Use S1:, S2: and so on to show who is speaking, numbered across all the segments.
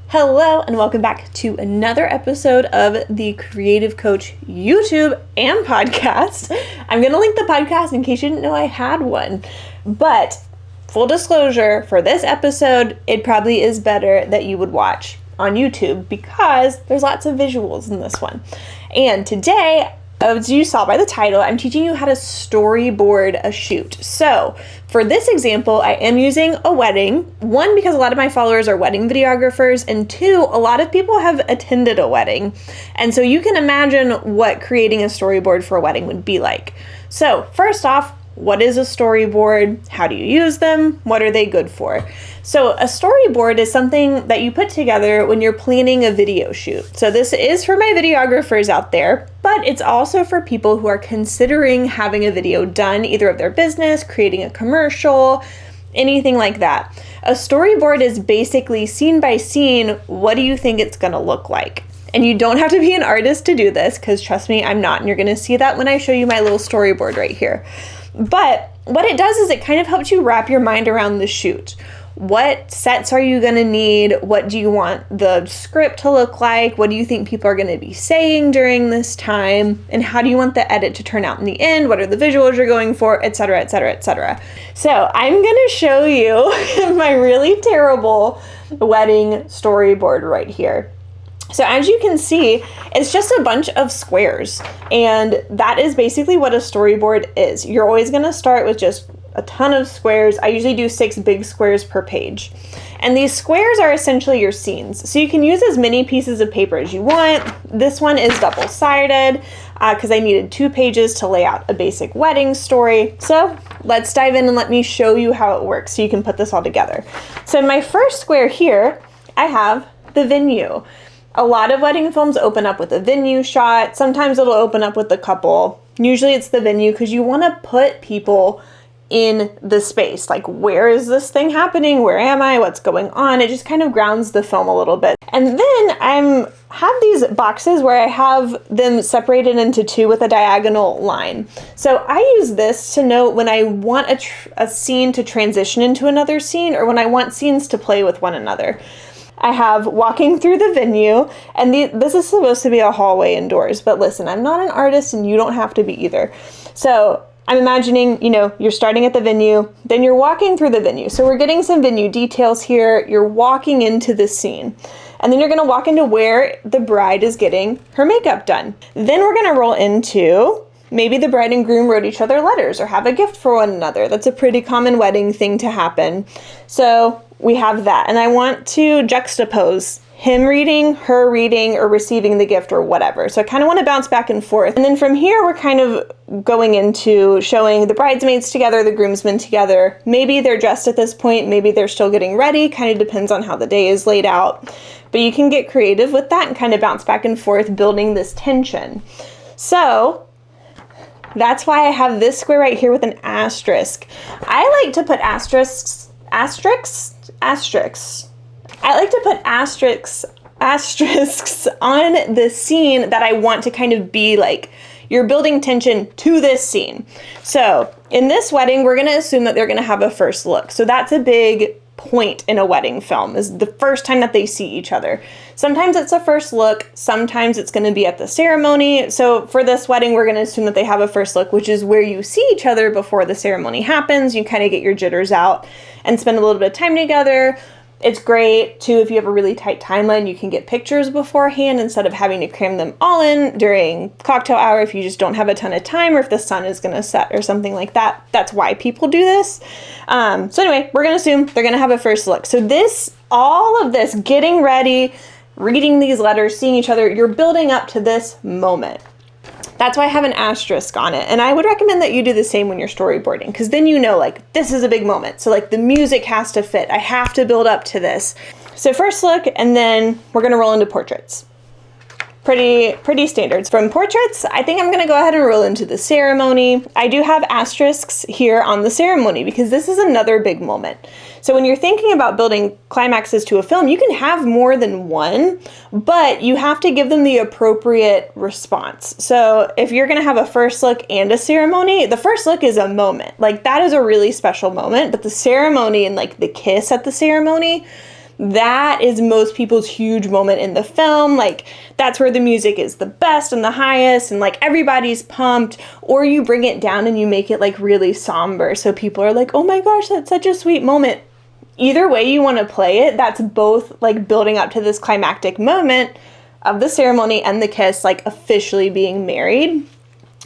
S1: Hello and welcome back to another episode of the Creative Coach YouTube and podcast. I'm going to link the podcast in case you didn't know I had one. But full disclosure, for this episode, it probably is better that you would watch on YouTube because there's lots of visuals in this one. And today, as you saw by the title, I'm teaching you how to storyboard a shoot. So for this example, I am using a wedding. One, because a lot of my followers are wedding videographers, and two, a lot of people have attended a wedding. And so you can imagine what creating a storyboard for a wedding would be like. So first off, what is a storyboard? How do you use them? What are they good for? So a storyboard is something that you put together when you're planning a video shoot. So this is for my videographers out there, but it's also for people who are considering having a video done, either of their business, creating a commercial, anything like that. A storyboard is basically scene by scene, what do you think it's gonna look like? And you don't have to be an artist to do this, because trust me, I'm not, and you're gonna see that when I show you my little storyboard right here. But what it does is it kind of helps you wrap your mind around the shoot. What sets are you gonna need? What do you want the script to look like? What do you think people are gonna be saying during this time? And how do you want the edit to turn out in the end? What are the visuals you're going for, etc., etc., etc. So I'm gonna show you my really terrible wedding storyboard right here. So as you can see, it's just a bunch of squares, and that is basically what a storyboard is. You're always gonna start with just a ton of squares. I usually do 6 big squares per page. And these squares are essentially your scenes. So you can use as many pieces of paper as you want. This one is double-sided because I needed 2 pages to lay out a basic wedding story. So let's dive in and let me show you how it works so you can put this all together. So in my first square here, I have the venue. A lot of wedding films open up with a venue shot. Sometimes it'll open up with the couple. Usually it's the venue because you want to put people in the space. Like, where is this thing happening? Where am I? What's going on? It just kind of grounds the film a little bit. And then I have these boxes where I have them separated into 2 with a diagonal line. So I use this to know when I want a scene to transition into another scene, or when I want scenes to play with one another. I have walking through the venue, and this is supposed to be a hallway indoors, but listen, I'm not an artist and you don't have to be either. So I'm imagining, you're starting at the venue, then you're walking through the venue. So we're getting some venue details here. You're walking into the scene, and then you're gonna walk into where the bride is getting her makeup done. Then we're gonna roll into maybe the bride and groom wrote each other letters or have a gift for one another. That's a pretty common wedding thing to happen. So we have that, and I want to juxtapose him reading, her reading, or receiving the gift or whatever. So I kind of want to bounce back and forth. And then from here, we're kind of going into showing the bridesmaids together, the groomsmen together. Maybe they're dressed at this point, maybe they're still getting ready, kind of depends on how the day is laid out. But you can get creative with that and kind of bounce back and forth, building this tension. So that's why I have this square right here with an asterisk. I like to put asterisks. I like to put asterisks on the scene that I want to kind of be like, you're building tension to this scene. So in this wedding, we're going to assume that they're going to have a first look. So that's a big point in a wedding film, is the first time that they see each other. Sometimes it's a first look, sometimes it's going to be at the ceremony. So for this wedding, we're going to assume that they have a first look, which is where you see each other before the ceremony happens. You kind of get your jitters out and spend a little bit of time together. It's great too if you have a really tight timeline, you can get pictures beforehand instead of having to cram them all in during cocktail hour if you just don't have a ton of time, or if the sun is going to set or something like that. That's why people do this. So anyway, we're going to assume they're going to have a first look. So all of this, getting ready, reading these letters, seeing each other, you're building up to this moment. That's why I have an asterisk on it. And I would recommend that you do the same when you're storyboarding, because then you know, like, this is a big moment. So like the music has to fit. I have to build up to this. So first look, and then we're gonna roll into portraits. Pretty standards. From portraits, I think I'm gonna go ahead and roll into the ceremony. I do have asterisks here on the ceremony because this is another big moment. So when you're thinking about building climaxes to a film, you can have more than one, but you have to give them the appropriate response. So if you're gonna have a first look and a ceremony, the first look is a moment. Like, that is a really special moment, but the ceremony and like the kiss at the ceremony, that is most people's huge moment in the film. Like, that's where the music is the best and the highest, and like everybody's pumped. Or you bring it down and you make it like really somber, so people are like, oh my gosh, that's such a sweet moment. Either way you want to play it, that's both like building up to this climactic moment of the ceremony and the kiss, like officially being married.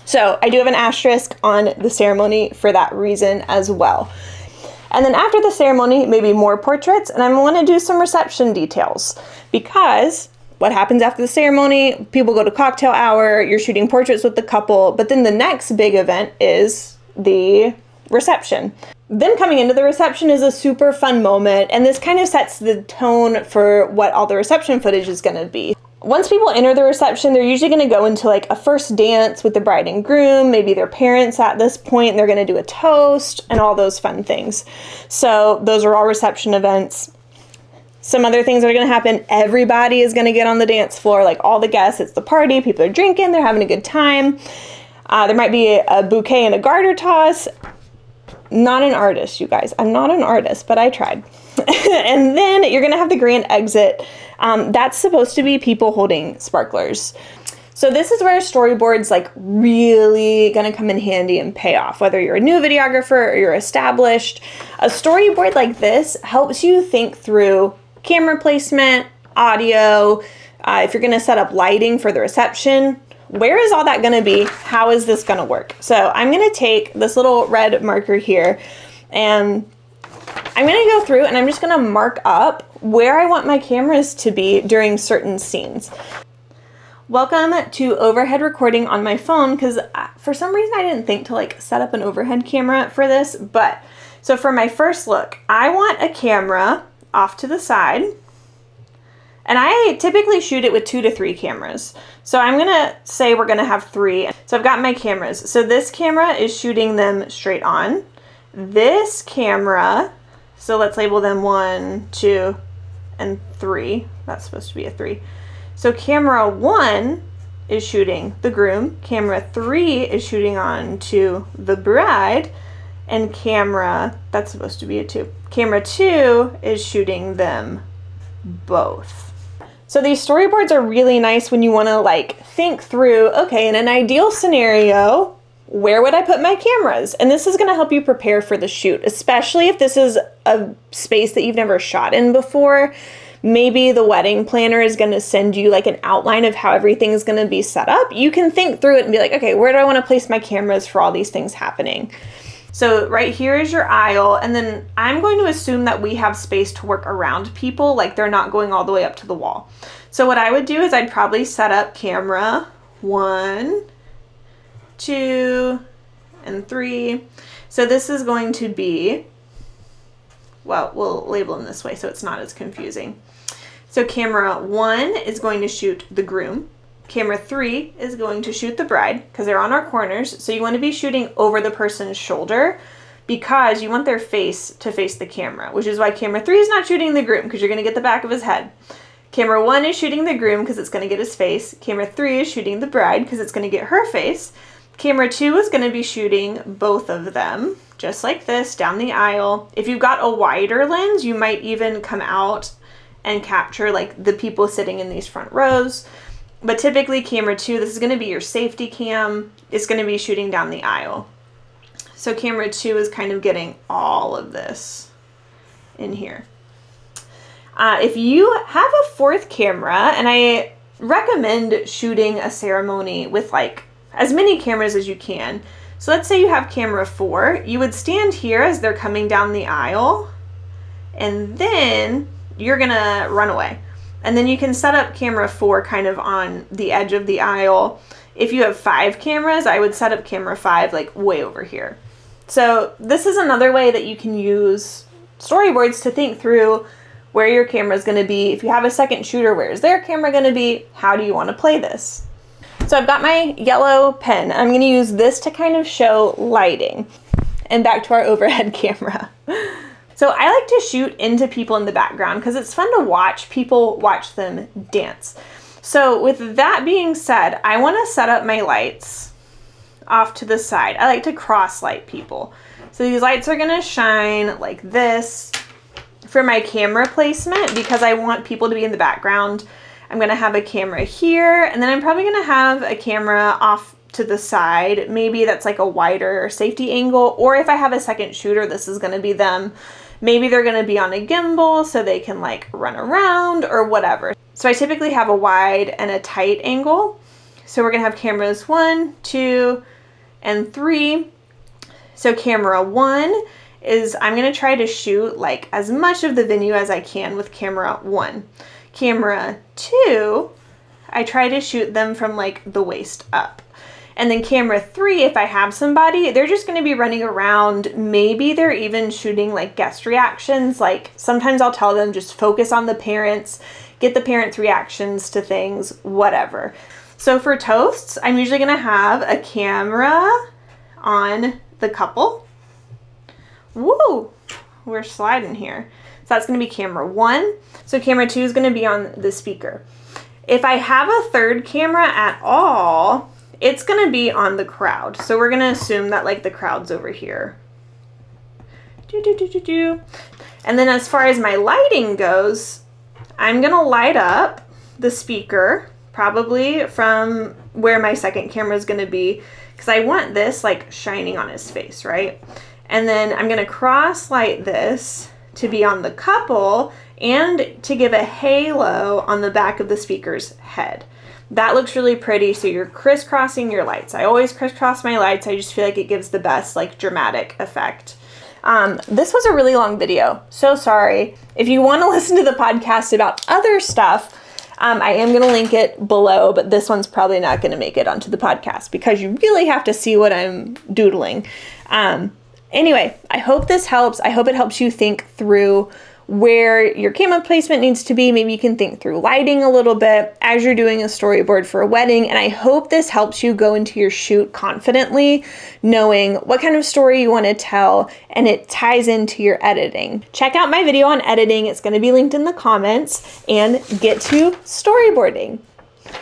S1: So I do have an asterisk on the ceremony for that reason as well. And then after the ceremony, maybe more portraits, and I'm going to do some reception details, because what happens after the ceremony, people go to cocktail hour, you're shooting portraits with the couple, but then the next big event is the reception. Them coming into the reception is a super fun moment, and this kind of sets the tone for what all the reception footage is going to be. Once people enter the reception, they're usually going to go into like a first dance with the bride and groom, maybe their parents at this point, and they're going to do a toast and all those fun things. So those are all reception events. Some other things that are going to happen, everybody is going to get on the dance floor, like all the guests. It's the party, people are drinking, they're having a good time. There might be a bouquet and a garter toss. Not an artist, you guys. I'm not an artist, but I tried. And then you're going to have the grand exit. That's supposed to be people holding sparklers. So this is where storyboard's like really going to come in handy and pay off. Whether you're a new videographer or you're established, a storyboard like this helps you think through camera placement, audio, if you're going to set up lighting for the reception. Where is all that going to be? How is this going to work? So I'm going to take this little red marker here, and I'm going to go through and I'm just going to mark up where I want my cameras to be during certain scenes. Welcome to overhead recording on my phone, because for some reason I didn't think to like set up an overhead camera for this. But so for my first look, I want a camera off to the side. And I typically shoot it with 2 to 3 cameras. So I'm gonna say we're gonna have 3. So I've got my cameras. So this camera is shooting them straight on. This camera, so let's label them 1, 2, and 3. That's supposed to be a 3. So camera 1 is shooting the groom. Camera 3 is shooting on to the bride. And camera, that's supposed to be a 2. Camera 2 is shooting them both. So these storyboards are really nice when you want to like think through, okay, in an ideal scenario, where would I put my cameras? And this is going to help you prepare for the shoot, especially if this is a space that you've never shot in before. Maybe the wedding planner is going to send you like an outline of how everything is going to be set up. You can think through it and be like, okay, where do I want to place my cameras for all these things happening? So right here is your aisle, and then I'm going to assume that we have space to work around people, like they're not going all the way up to the wall. So what I would do is I'd probably set up camera 1, 2, and 3. So this is going to be, well, we'll label them this way so it's not as confusing. So camera 1 is going to shoot the groom. Camera 3 is going to shoot the bride, because they're on our corners. So you want to be shooting over the person's shoulder, because you want their face to face the camera, which is why camera 3 is not shooting the groom, because you're going to get the back of his head. Camera 1 is shooting the groom because it's going to get his face. Camera 3 is shooting the bride because it's going to get her face. Camera 2 is going to be shooting both of them, just like this, down the aisle. If you've got a wider lens, you might even come out and capture like the people sitting in these front rows. But typically camera 2, this is going to be your safety cam. It's going to be shooting down the aisle. So camera 2 is kind of getting all of this in here. If you have a 4th camera, and I recommend shooting a ceremony with like as many cameras as you can. So let's say you have camera 4, you would stand here as they're coming down the aisle, and then you're going to run away. And then you can set up camera 4 kind of on the edge of the aisle. If you have 5 cameras, I would set up camera 5 like way over here. So this is another way that you can use storyboards to think through where your camera is going to be. If you have a second shooter, where is their camera going to be? How do you want to play this? So I've got my yellow pen. I'm going to use this to kind of show lighting. And back to our overhead camera. So I like to shoot into people in the background because it's fun to watch people watch them dance. So with that being said, I want to set up my lights off to the side. I like to cross light people. So these lights are going to shine like this For my camera placement, because I want people to be in the background, I'm gonna have a camera here, and then I'm probably gonna have a camera off to the side. Maybe that's like a wider safety angle, or if I have a second shooter, this is gonna be them. Maybe they're gonna be on a gimbal so they can like run around or whatever. So I typically have a wide and a tight angle. So we're gonna have cameras 1, 2, and 3. So camera 1 is I'm gonna try to shoot like as much of the venue as I can with camera 1. Camera 2, I try to shoot them from like the waist up. And then camera 3, if I have somebody, they're just gonna be running around. Maybe they're even shooting like guest reactions. Like sometimes I'll tell them just focus on the parents, get the parents' reactions to things, whatever. So for toasts, I'm usually gonna have a camera on the couple. Woo, we're sliding here. So that's gonna be camera 1. So camera 2 is gonna be on the speaker. If I have a third camera at all, it's gonna be on the crowd. So we're gonna assume that like the crowd's over here. And then as far as my lighting goes, I'm gonna light up the speaker, probably from where my second camera is gonna be, because I want this like shining on his face, right? And then I'm gonna cross light this to be on the couple and to give a halo on the back of the speaker's head. That looks really pretty, so you're crisscrossing your lights. I always crisscross my lights. I just feel like it gives the best like dramatic effect. This was a really long video, so sorry. If you want to listen to the podcast about other stuff, I am going to link it below, but this one's probably not going to make it onto the podcast because you really have to see what I'm doodling. Anyway, I hope this helps. I hope it helps you think through where your camera placement needs to be. Maybe you can think through lighting a little bit as you're doing a storyboard for a wedding. And I hope this helps you go into your shoot confidently, knowing what kind of story you want to tell, and it ties into your editing. Check out my video on editing. It's going to be linked in the comments, and get to storyboarding.